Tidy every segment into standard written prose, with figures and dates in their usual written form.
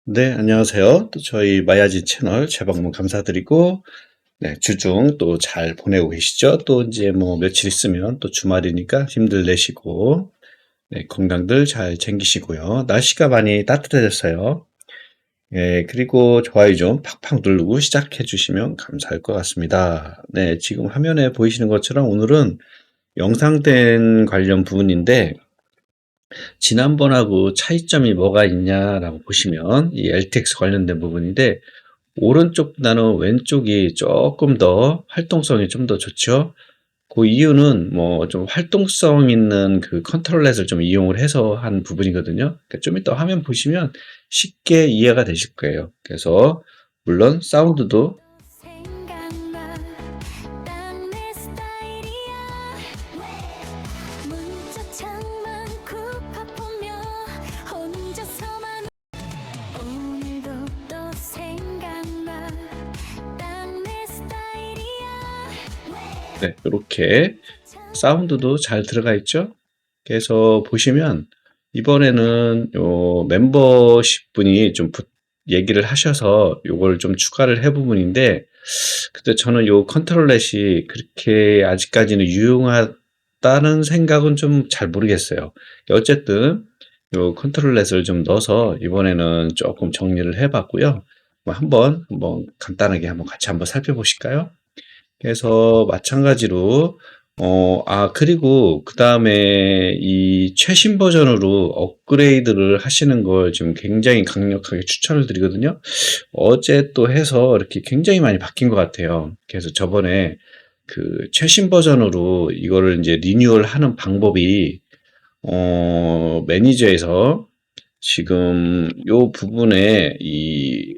네, 안녕하세요. 또 저희 마야진 채널 재방문 감사드리고, 네, 주중 또 잘 보내고 계시죠? 또 이제 뭐 며칠 있으면 또 주말이니까 힘들 내시고, 네, 건강들 잘 챙기시고요. 날씨가 많이 따뜻해졌어요. 예, 그리고 좋아요 좀 팍팍 누르고 시작해 주시면 감사할 것 같습니다. 네, 지금 화면에 보이시는 것처럼 오늘은 영상된 관련 부분인데, 지난번하고 차이점이 뭐가 있냐라고 보시면 이 LTX 관련된 부분인데 오른쪽보다는 왼쪽이 조금 더 활동성이 좀 더 좋죠. 그 이유는 뭐 좀 활동성 있는 그 컨트롤렛을 좀 이용을 해서 한 부분이거든요. 그러니까 좀 이따 화면 보시면 쉽게 이해가 되실 거예요. 그래서 물론 사운드도 네, 이렇게 사운드도 잘 들어가 있죠. 그래서 보시면 이번에는 요 멤버십 분이 좀 얘기를 하셔서 요걸 좀 추가를 해 부분인데 근데 저는 요 컨트롤렛이 그렇게 아직까지는 유용하다는 생각은 좀 잘 모르겠어요. 어쨌든 요 컨트롤렛을 좀 넣어서 이번에는 조금 정리를 해 봤고요. 뭐 한번 간단하게 한번 같이 한번 살펴보실까요? 그래서 마찬가지로 그리고 그다음에 이 최신 버전으로 업그레이드를 하시는 걸 지금 굉장히 강력하게 추천을 드리거든요. 어제 또 해서 이렇게 굉장히 많이 바뀐 것 같아요. 그래서 저번에 그 최신 버전으로 이거를 이제 리뉴얼 하는 방법이 매니저에서 지금 요 부분에 이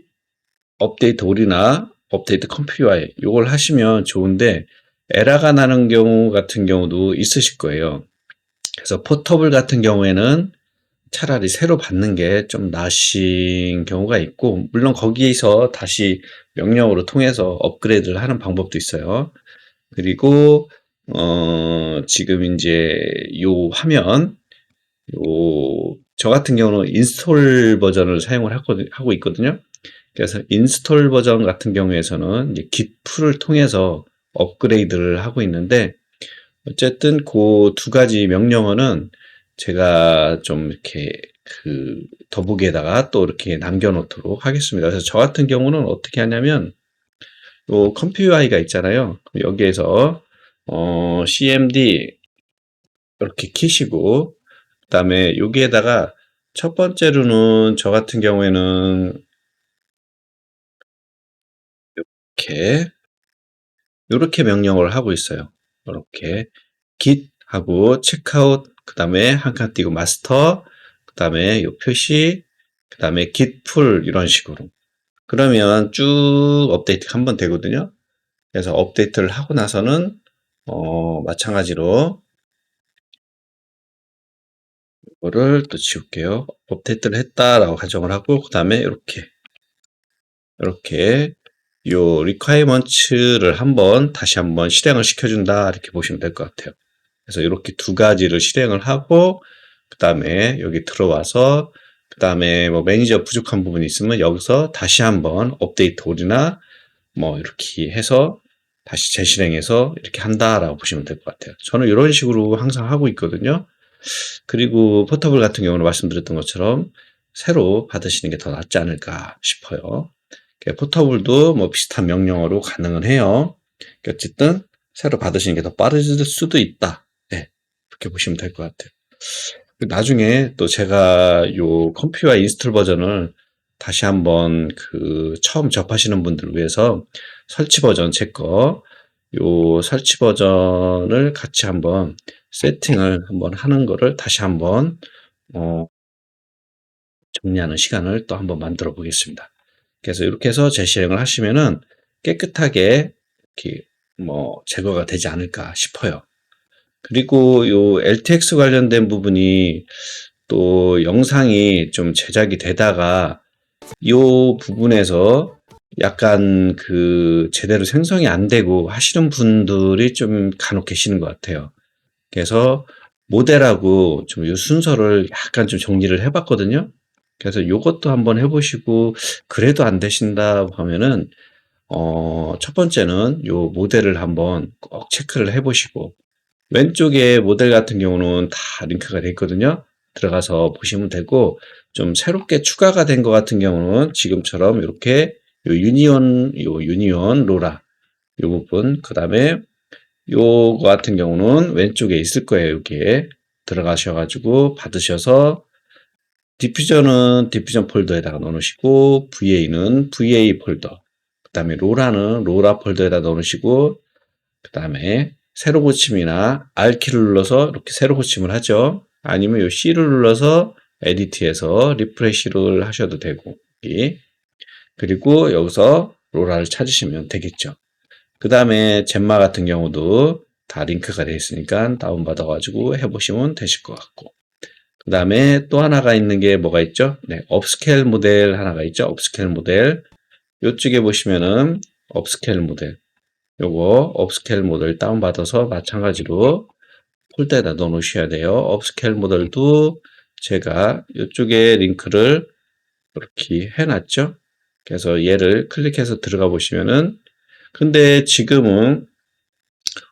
업데이트 올이나 업데이트 컴퓨아이 요걸 하시면 좋은데 에러가 나는 경우 같은 경우도 있으실 거예요. 그래서 포터블 같은 경우에는 차라리 새로 받는 게 좀 나으신 경우가 있고 물론 거기에서 다시 명령으로 통해서 업그레이드를 하는 방법도 있어요. 그리고 지금 이제 요 화면 저 같은 경우는 인스톨 버전을 사용을 하고 있거든요. 그래서 인스톨 버전 같은 경우에서는 이제 git풀을 통해서 업그레이드를 하고 있는데 어쨌든 그 두 가지 명령어는 제가 좀 이렇게 그 더보기에다가 또 이렇게 남겨놓도록 하겠습니다. 그래서 저 같은 경우는 어떻게 하냐면 요 컴퓨아이가 있잖아요. 여기에서 cmd 이렇게 키시고 그다음에 여기에다가 첫 번째로는 저 같은 경우에는 이렇게 요렇게 명령어를 하고 있어요. 이렇게 git 하고 checkout 그 다음에 한 칸 띄고 마스터 그 다음에 요 표시 그 다음에 git pull 이런 식으로 그러면 쭉 업데이트가 한번 되거든요. 그래서 업데이트를 하고 나서는 마찬가지로 이거를 또 지울게요. 업데이트를 했다라고 가정을 하고 그 다음에 이렇게 요 requirements를 다시 한번 실행을 시켜준다 이렇게 보시면 될 것 같아요. 그래서 이렇게 두 가지를 실행을 하고 그 다음에 여기 들어와서 그 다음에 뭐 매니저 부족한 부분이 있으면 여기서 다시 한번 업데이트 올이나 뭐 이렇게 해서 다시 재실행해서 이렇게 한다라고 보시면 될 것 같아요. 저는 이런 식으로 항상 하고 있거든요. 그리고 포터블 같은 경우는 말씀드렸던 것처럼 새로 받으시는 게 더 낫지 않을까 싶어요. 포터블도 뭐 비슷한 명령어로 가능은 해요. 어쨌든 새로 받으시는 게 더 빠를 수도 있다. 네, 그렇게 보시면 될 것 같아요. 나중에 또 제가 요 컴퓨터 인스톨 버전을 다시 한번 그 처음 접하시는 분들을 위해서 설치 버전 제 거, 요 설치 버전을 같이 한번 세팅을 한번 하는 거를 다시 한번 어, 정리하는 시간을 또 한번 만들어 보겠습니다. 그래서 이렇게 해서 재실행을 하시면은 깨끗하게 이렇게 뭐 제거가 되지 않을까 싶어요. 그리고 요 LTX 관련된 부분이 또 영상이 좀 제작이 되다가 요 부분에서 약간 그 제대로 생성이 안 되고 하시는 분들이 좀 간혹 계시는 것 같아요. 그래서 모델하고 좀 요 순서를 약간 좀 정리를 해봤거든요. 그래서 요것도 한번 해보시고 그래도 안 되신다 하면은 첫 번째는 요 모델을 한번 꼭 체크를 해보시고 왼쪽에 모델 같은 경우는 다 링크가 되어 있거든요. 들어가서 보시면 되고 좀 새롭게 추가가 된 것 같은 경우는 지금처럼 이렇게 요 유니온 로라 요 부분 그 다음에 요거 같은 경우는 왼쪽에 있을 거예요. 여기에 들어가셔가지고 받으셔서 디퓨전은 디퓨전 폴더에다가 넣어놓으시고 VA는 VA 폴더 그 다음에 로라는 로라 폴더에다 넣어놓으시고 그 다음에 세로 고침이나 R키를 눌러서 이렇게 세로 고침을 하죠. 아니면 요 C를 눌러서 에디트해서 리프레시를 하셔도 되고 그리고 여기서 로라를 찾으시면 되겠죠. 그 다음에 젠마 같은 경우도 다 링크가 되어 있으니까 다운받아 가지고 해보시면 되실 것 같고 그 다음에 또 하나가 있는 게 뭐가 있죠? 네, 업스케일 모델 하나가 있죠. 업스케일 모델 이쪽에 보시면은 업스케일 모델 요거 업스케일 모델 다운받아서 마찬가지로 폴더에다 넣어 놓으셔야 돼요. 업스케일 모델도 제가 이쪽에 링크를 이렇게 해놨죠. 그래서 얘를 클릭해서 들어가 보시면은 근데 지금은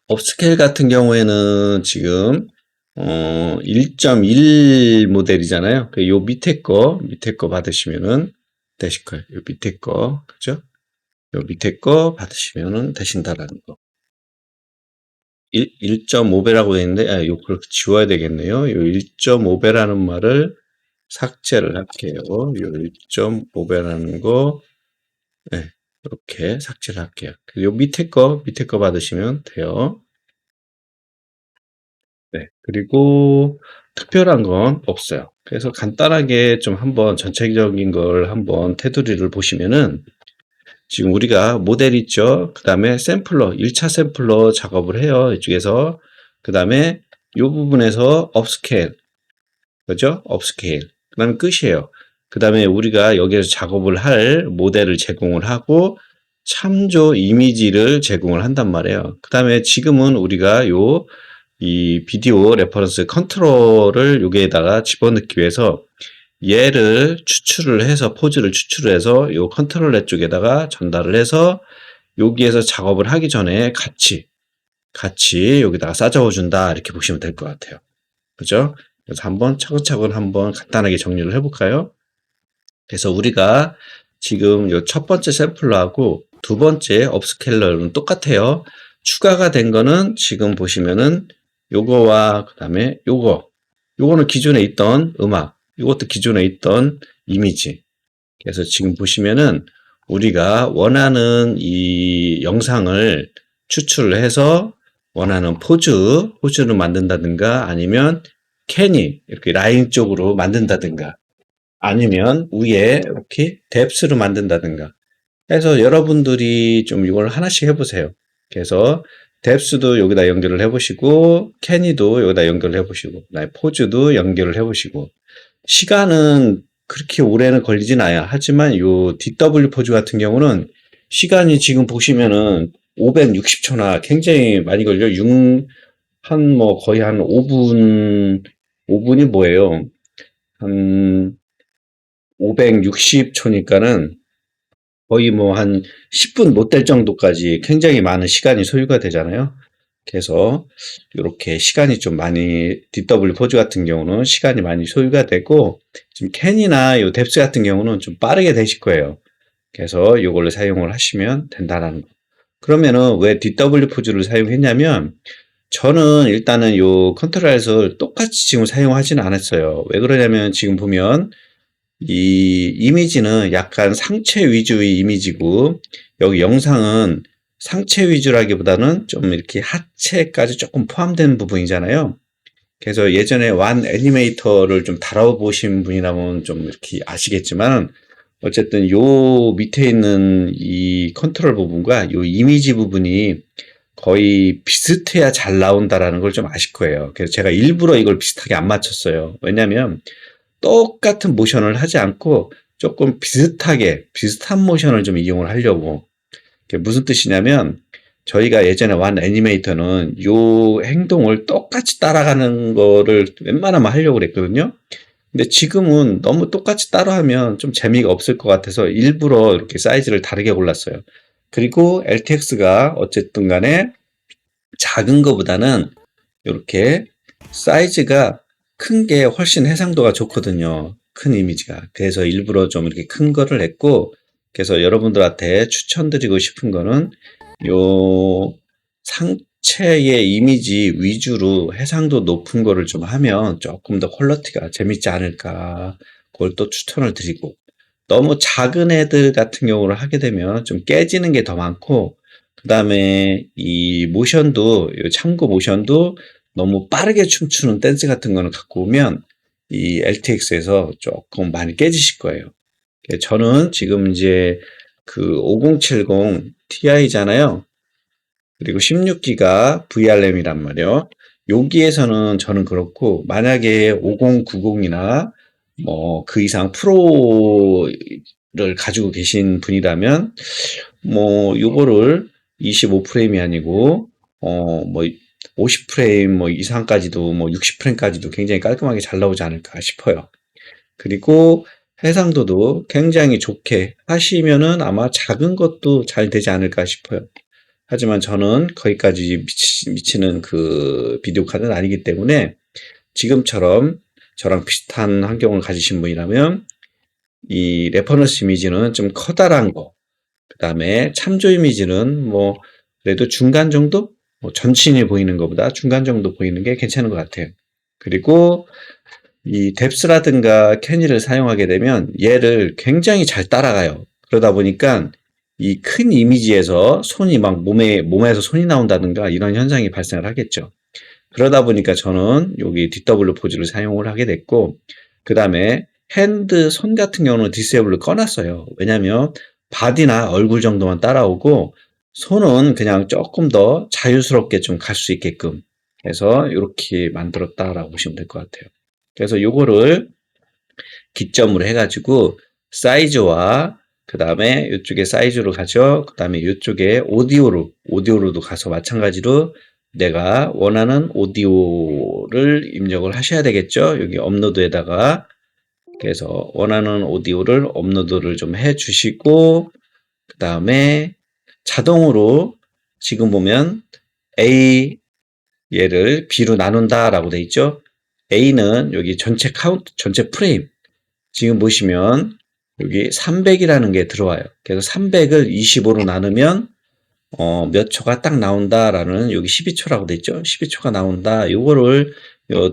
업스케일 같은 경우에는 지금 1.1 모델이잖아요. 요 밑에 거 받으시면은 되실 거예요. 요 밑에 거 그죠? 요 밑에 거 받으시면은 되신다라는 거. 1.5배라고 되어 있는데 요걸 지워야 되겠네요. 요 1.5배라는 말을 삭제를 할게요. 요 1.5배라는 거 네, 이렇게 삭제를 할게요. 요 밑에 거 받으시면 돼요. 네, 그리고 특별한 건 없어요. 그래서 간단하게 좀 한번 전체적인 걸 한번 테두리를 보시면은 지금 우리가 모델 있죠. 그 다음에 샘플러, 1차 샘플러 작업을 해요. 이쪽에서. 그 다음에 이 부분에서 업스케일, 그죠? 업스케일. 그 다음에 끝이에요. 그 다음에 우리가 여기에서 작업을 할 모델을 제공을 하고 참조 이미지를 제공을 한단 말이에요. 그 다음에 지금은 우리가 이 비디오 레퍼런스 컨트롤을 여기에다가 집어넣기 위해서 얘를 추출을 해서 포즈를 추출을 해서 요 컨트롤러 쪽에다가 전달을 해서 여기에서 작업을 하기 전에 같이 여기다가 싸잡아 준다 이렇게 보시면 될 것 같아요. 그죠? 그래서 한번 차근차근 한번 간단하게 정리를 해볼까요? 그래서 우리가 지금 요 첫 번째 샘플러하고 두 번째 업스케일러는 똑같아요. 추가가 된 거는 지금 보시면은 요거와 그 다음에 요거는 기존에 있던 음악, 요것도 기존에 있던 이미지. 그래서 지금 보시면은 우리가 원하는 이 영상을 추출을 해서 원하는 포즈를 만든다든가 아니면 캐니 이렇게 라인 쪽으로 만든다든가 아니면 위에 이렇게 뎁스로 만든다든가 해서 여러분들이 좀 이걸 하나씩 해보세요. 그래서 뎁스도 여기다 연결을 해보시고 캐니도 여기다 연결을 해보시고 포즈도 연결을 해보시고 시간은 그렇게 오래는 걸리진 않아요. 하지만 요 DW 포즈 같은 경우는 시간이 지금 보시면은 560초나 굉장히 많이 걸려. 거의 한 5분이 뭐예요? 한 560초니까는 거의 뭐 한 10분 못 될 정도까지 굉장히 많은 시간이 소요가 되잖아요. 그래서 이렇게 시간이 좀 많이 DW 포즈 같은 경우는 시간이 많이 소요가 되고 지금 캔이나 요 뎁스 같은 경우는 좀 빠르게 되실 거예요. 그래서 이걸로 사용을 하시면 된다라는 거. 그러면은 왜 DW 포즈를 사용했냐면 저는 일단은 요 컨트롤에서 똑같이 지금 사용하지는 않았어요. 왜 그러냐면 지금 보면 이 이미지는 약간 상체 위주의 이미지고 여기 영상은 상체 위주라기보다는 좀 이렇게 하체까지 조금 포함된 부분이잖아요. 그래서 예전에 완 애니메이터를 좀 다뤄보신 분이라면 좀 이렇게 아시겠지만 어쨌든 요 밑에 있는 이 컨트롤 부분과 요 이미지 부분이 거의 비슷해야 잘 나온다라는 걸 좀 아실 거예요. 그래서 제가 일부러 이걸 비슷하게 안 맞췄어요. 왜냐면 똑같은 모션을 하지 않고 조금 비슷한 모션을 좀 이용을 하려고. 그게 무슨 뜻이냐면 저희가 예전에 완 애니메이터는 요 행동을 똑같이 따라가는 거를 웬만하면 하려고 그랬거든요. 근데 지금은 너무 똑같이 따로 하면 좀 재미가 없을 것 같아서 일부러 이렇게 사이즈를 다르게 골랐어요. 그리고 LTX가 어쨌든 간에 작은 거보다는 이렇게 사이즈가 큰 게 훨씬 해상도가 좋거든요. 큰 이미지가. 그래서 일부러 좀 이렇게 큰 거를 했고, 그래서 여러분들한테 추천드리고 싶은 거는 요 상체의 이미지 위주로 해상도 높은 거를 좀 하면 조금 더 퀄리티가 재밌지 않을까. 그걸 또 추천을 드리고, 너무 작은 애들 같은 경우를 하게 되면 좀 깨지는 게 더 많고, 그 다음에 이 모션도, 이 참고 모션도 너무 빠르게 춤추는 댄스 같은 거는 갖고 오면 이 LTX에서 조금 많이 깨지실 거예요. 저는 지금 이제 그 5070 Ti잖아요. 그리고 16기가 VRM이란 말이에요. 여기에서는 저는 그렇고, 만약에 5090이나 뭐 그 이상 프로를 가지고 계신 분이라면 뭐 요거를 25프레임이 아니고 뭐 50프레임 뭐 이상까지도 뭐 60프레임까지도 굉장히 깔끔하게 잘 나오지 않을까 싶어요. 그리고 해상도도 굉장히 좋게 하시면은 아마 작은 것도 잘 되지 않을까 싶어요. 하지만 저는 거기까지 미치는 그 비디오 카드는 아니기 때문에 지금처럼 저랑 비슷한 환경을 가지신 분이라면 이 레퍼런스 이미지는 좀 커다란 거, 그 다음에 참조 이미지는 뭐 그래도 중간 정도? 뭐 전신이 보이는 것보다 중간 정도 보이는 게 괜찮은 것 같아요. 그리고 이 뎁스라든가 캐니를 사용하게 되면 얘를 굉장히 잘 따라가요. 그러다 보니까 이 큰 이미지에서 손이 막 몸에서 손이 나온다든가 이런 현상이 발생을 하겠죠. 그러다 보니까 저는 여기 DW 포즈를 사용을 하게 됐고, 그 다음에 핸드, 손 같은 경우는 디세이블을 꺼놨어요. 왜냐면 바디나 얼굴 정도만 따라오고, 손은 그냥 조금 더 자유스럽게 좀 갈 수 있게끔 해서 이렇게 만들었다라고 보시면 될 것 같아요. 그래서 요거를 기점으로 해가지고 사이즈와 그 다음에 이쪽에 사이즈로 가죠. 그 다음에 이쪽에 오디오로도 가서 마찬가지로 내가 원하는 오디오를 입력을 하셔야 되겠죠. 여기 업로드에다가 그래서 원하는 오디오를 업로드를 좀 해주시고 그 다음에 자동으로 지금 보면 A 얘를 B로 나눈다라고 돼 있죠. A는 여기 전체 카운트, 전체 프레임. 지금 보시면 여기 300이라는 게 들어와요. 그래서 300을 25로 나누면 몇 초가 딱 나온다라는 여기 12초라고 돼 있죠. 12초가 나온다. 요거를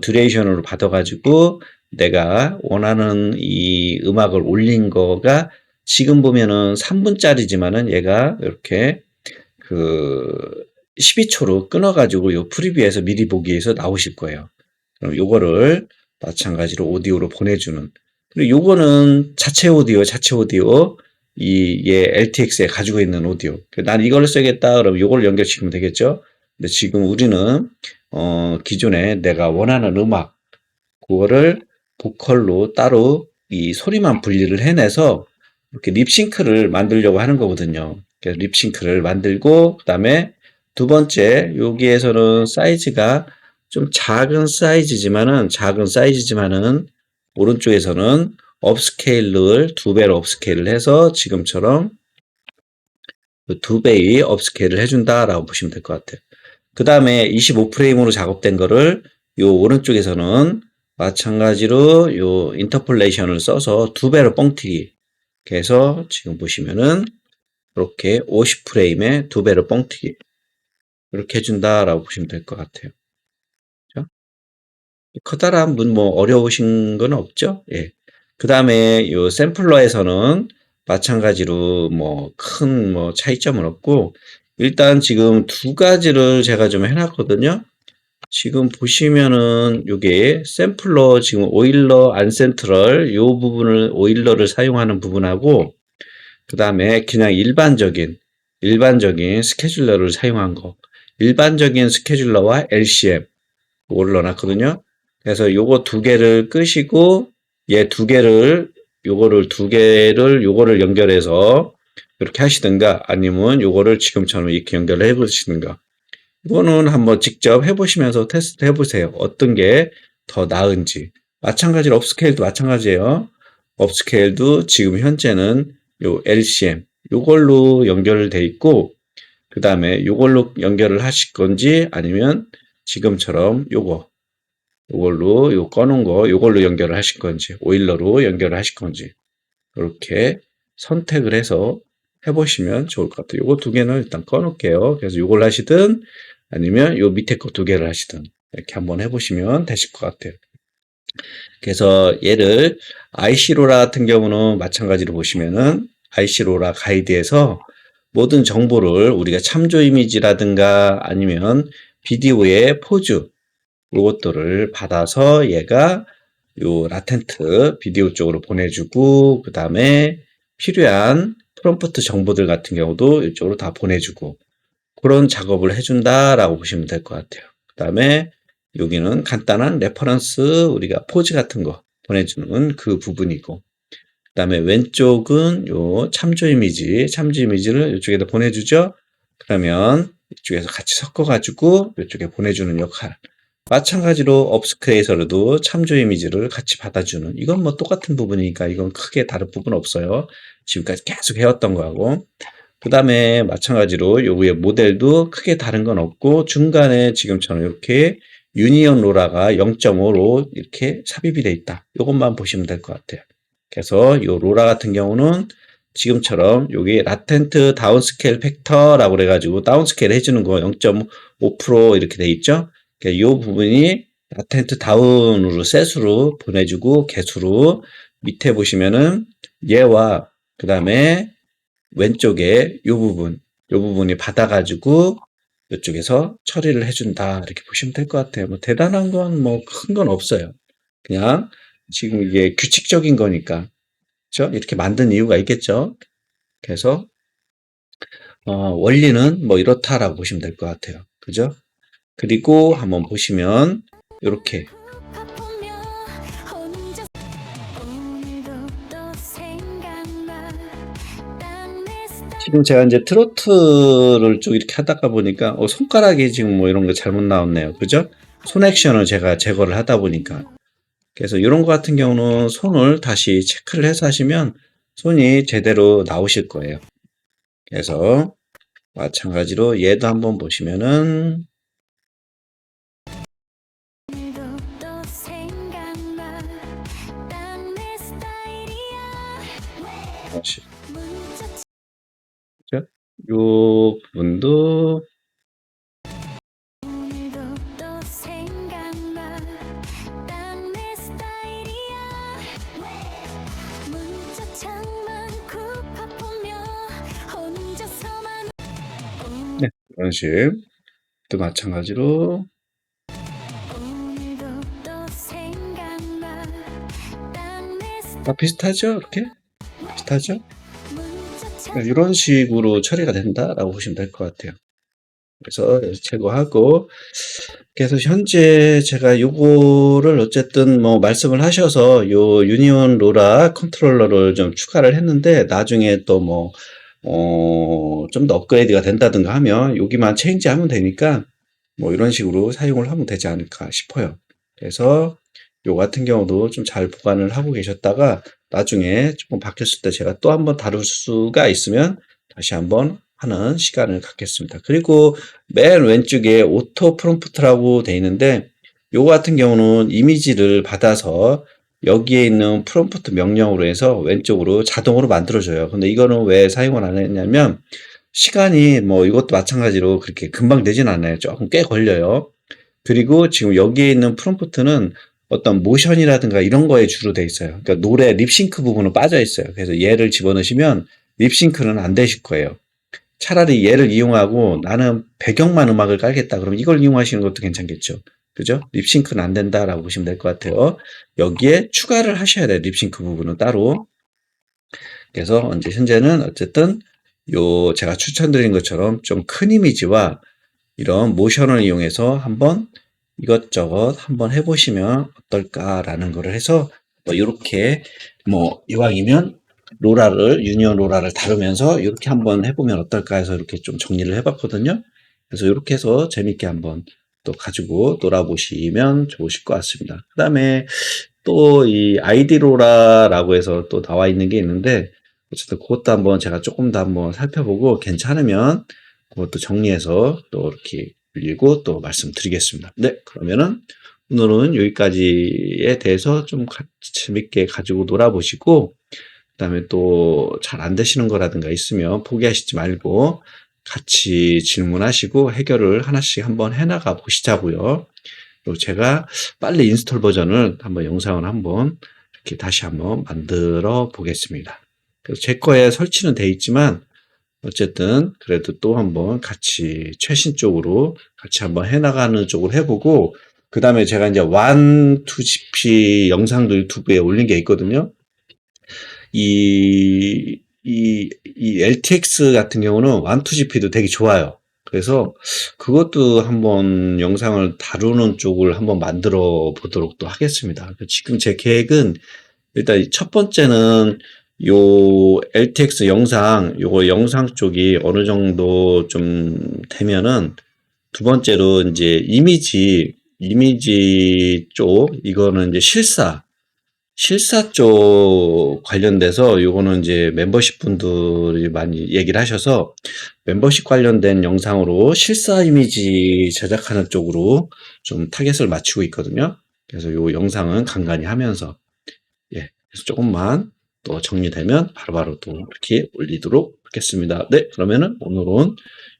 듀레이션으로 받아가지고 내가 원하는 이 음악을 올린 거가 지금 보면은 3분짜리지만은 얘가 이렇게 그 12초로 끊어가지고 요 프리뷰에서 미리 보기에서 나오실 거예요. 그럼 요거를 마찬가지로 오디오로 보내주는. 그리고 요거는 자체 오디오, 얘 LTX에 가지고 있는 오디오. 난 이걸 써야겠다. 그러면 요걸 연결시키면 되겠죠? 근데 지금 우리는, 기존에 내가 원하는 음악, 그거를 보컬로 따로 이 소리만 분리를 해내서 이렇게 립싱크를 만들려고 하는 거거든요. 그래서 립싱크를 만들고, 그 다음에 두 번째, 여기에서는 사이즈가 좀 작은 사이즈지만은, 오른쪽에서는 업스케일을 2배로 업스케일을 해서 지금처럼 2배의 업스케일을 해준다라고 보시면 될 것 같아요. 그 다음에 25프레임으로 작업된 거를 요 오른쪽에서는 마찬가지로 요 인터폴레이션을 써서 2배로 뻥튀기. 그래서 지금 보시면은 이렇게 50프레임에 2배로 뻥튀기. 이렇게 해준다라고 보시면 될 것 같아요. 커다란 분 뭐 어려우신 건 없죠? 예. 그 다음에 요 샘플러에서는 마찬가지로 뭐 큰 뭐 차이점은 없고 일단 지금 두 가지를 제가 좀 해놨거든요. 지금 보시면은 요게 샘플러 지금 오일러 안센트럴 요 부분을 오일러를 사용하는 부분하고 그 다음에 그냥 일반적인 스케줄러를 사용한 거 일반적인 스케줄러와 LCM 요거를 넣어놨거든요. 그래서 요거 두 개를 끄시고 얘 두 개를 요거를 연결해서 이렇게 하시든가 아니면 요거를 지금처럼 이렇게 연결을 해 보시든가 이거는 한번 직접 해보시면서 테스트 해보세요. 어떤 게 더 나은지. 마찬가지로 업스케일도 마찬가지예요. 업스케일도 지금 현재는 요 LCM 요걸로 연결돼 있고, 그 다음에 요걸로 연결을 하실 건지 아니면 지금처럼 요걸로 요 꺼놓은 거 요걸로 연결을 하실 건지, 오일러로 연결을 하실 건지 이렇게 선택을 해서 해보시면 좋을 것 같아요. 요거 두 개는 일단 꺼놓을게요. 그래서 요걸 하시든 아니면 요 밑에 거 두 개를 하시든 이렇게 한번 해보시면 되실 것 같아요. 그래서 얘를 IC로라 같은 경우는 마찬가지로 보시면은 IC로라 가이드에서 모든 정보를 우리가 참조 이미지라든가 아니면 비디오의 포즈 요것들을 받아서 얘가 요 라텐트 비디오 쪽으로 보내주고, 그 다음에 필요한 프롬프트 정보들 같은 경우도 이쪽으로 다 보내주고, 그런 작업을 해준다라고 보시면 될 것 같아요. 그 다음에 여기는 간단한 레퍼런스, 우리가 포즈 같은 거 보내주는 그 부분이고, 그 다음에 왼쪽은 요 참조 이미지를 이쪽에다 보내주죠. 그러면 이쪽에서 같이 섞어가지고 이쪽에 보내주는 역할. 마찬가지로 업스크레이서로도 참조 이미지를 같이 받아주는, 이건 뭐 똑같은 부분이니까 이건 크게 다른 부분 없어요. 지금까지 계속 해왔던 거하고. 그 다음에 마찬가지로 요 위에 모델도 크게 다른 건 없고, 중간에 지금처럼 이렇게 유니온 로라가 0.5로 이렇게 삽입이 돼 있다. 이것만 보시면 될 것 같아요. 그래서 요 로라 같은 경우는 지금처럼 여기 라텐트 다운스케일 팩터라고 그래가지고 다운스케일 해주는 거 0.5% 이렇게 돼 있죠. 이 부분이 라텐트 다운으로 셋으로 보내주고, 개수로 밑에 보시면은 얘와 그 다음에 왼쪽에 요 부분이 받아가지고 이쪽에서 처리를 해준다, 이렇게 보시면 될 것 같아요. 뭐 대단한 건 뭐 큰 건 없어요. 그냥 지금 이게 규칙적인 거니까, 그렇죠? 이렇게 만든 이유가 있겠죠. 그래서 원리는 뭐 이렇다라고 보시면 될 것 같아요. 그죠? 그리고 한번 보시면 이렇게 지금 제가 이제 트로트를 쭉 이렇게 하다가 보니까 손가락이 지금 뭐 이런 거 잘못 나왔네요. 그죠? 손 액션을 제가 제거를 하다 보니까. 그래서 이런 거 같은 경우는 손을 다시 체크를 해서 하시면 손이 제대로 나오실 거예요. 그래서 마찬가지로 얘도 한번 보시면은 다시 요 부분도 네, 이런 식 또 마찬가지로 다 비슷하죠? 이렇게 비슷하죠? 이런 식으로 처리가 된다라고 보시면 될 것 같아요. 그래서 제거하고, 그래서 현재 제가 요거를 어쨌든 뭐 말씀을 하셔서 요 유니온 로라 컨트롤러를 좀 추가를 했는데, 나중에 또 뭐 좀 더 업그레이드가 된다든가 하면 여기만 체인지하면 되니까 뭐 이런 식으로 사용을 하면 되지 않을까 싶어요. 그래서 요 같은 경우도 좀 잘 보관을 하고 계셨다가 나중에 조금 바뀌었을 때 제가 또 한번 다룰 수가 있으면 다시 한번 하는 시간을 갖겠습니다. 그리고 맨 왼쪽에 오토 프롬프트라고 되어 있는데, 요거 같은 경우는 이미지를 받아서 여기에 있는 프롬프트 명령으로 해서 왼쪽으로 자동으로 만들어줘요. 근데 이거는 왜 사용을 안 했냐면, 시간이 뭐 이것도 마찬가지로 그렇게 금방 되진 않아요. 조금 꽤 걸려요. 그리고 지금 여기에 있는 프롬프트는 어떤 모션이라든가 이런 거에 주로 돼 있어요. 그러니까 노래 립싱크 부분은 빠져 있어요. 그래서 얘를 집어넣으시면 립싱크는 안 되실 거예요. 차라리 얘를 이용하고 나는 배경만 음악을 깔겠다, 그러면 이걸 이용하시는 것도 괜찮겠죠. 그죠? 립싱크는 안 된다라고 보시면 될 것 같아요. 여기에 추가를 하셔야 돼요. 립싱크 부분은 따로. 그래서 이제 현재는 어쨌든 요 제가 추천드린 것처럼 좀 큰 이미지와 이런 모션을 이용해서 한번 이것저것 한번 해보시면 어떨까라는 거를 해서 뭐 이렇게 뭐 이왕이면 유니온 로라를 다루면서 이렇게 한번 해보면 어떨까 해서 이렇게 좀 정리를 해봤거든요. 그래서 이렇게 해서 재밌게 한번 또 가지고 놀아보시면 좋으실 것 같습니다. 그 다음에 또 이 아이디로라라고 해서 또 나와 있는 게 있는데 어쨌든 그것도 한번 제가 조금 더 한번 살펴보고 괜찮으면 그것도 정리해서 또 이렇게 올리고 또 말씀드리겠습니다. 네, 그러면은 오늘은 여기까지에 대해서 좀 재밌게 가지고 놀아보시고 그다음에 또 잘 안 되시는 거라든가 있으면 포기하시지 말고 같이 질문하시고 해결을 하나씩 한번 해나가 보시자고요. 그리고 제가 빨리 인스톨 버전을 한번 영상을 한번 이렇게 다시 한번 만들어 보겠습니다. 그래서 제 거에 설치는 돼 있지만 어쨌든 그래도 또 한번 같이 최신 쪽으로 같이 한번 해나가는 쪽으로 해보고 그 다음에 제가 이제 1-2GP 영상도 유튜브에 올린 게 있거든요. 이 LTX 같은 경우는 1-2GP도 되게 좋아요. 그래서 그것도 한번 영상을 다루는 쪽을 한번 만들어 보도록 또 하겠습니다. 지금 제 계획은 일단 첫 번째는 요 LTX 요거 영상 쪽이 어느 정도 좀 되면은 두 번째로 이제 이미지 쪽, 이거는 이제 실사 쪽 관련돼서 요거는 이제 멤버십 분들이 많이 얘기를 하셔서 멤버십 관련된 영상으로 실사 이미지 제작하는 쪽으로 좀 타겟을 맞추고 있거든요. 그래서 요 영상은 간간히 하면서 예, 그래서 조금만 또 정리되면 바로바로 또 이렇게 올리도록 하겠습니다. 네, 그러면은 오늘은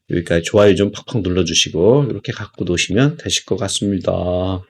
여기까지 좋아요 좀 팍팍 눌러주시고 이렇게 갖고 노시면 되실 것 같습니다.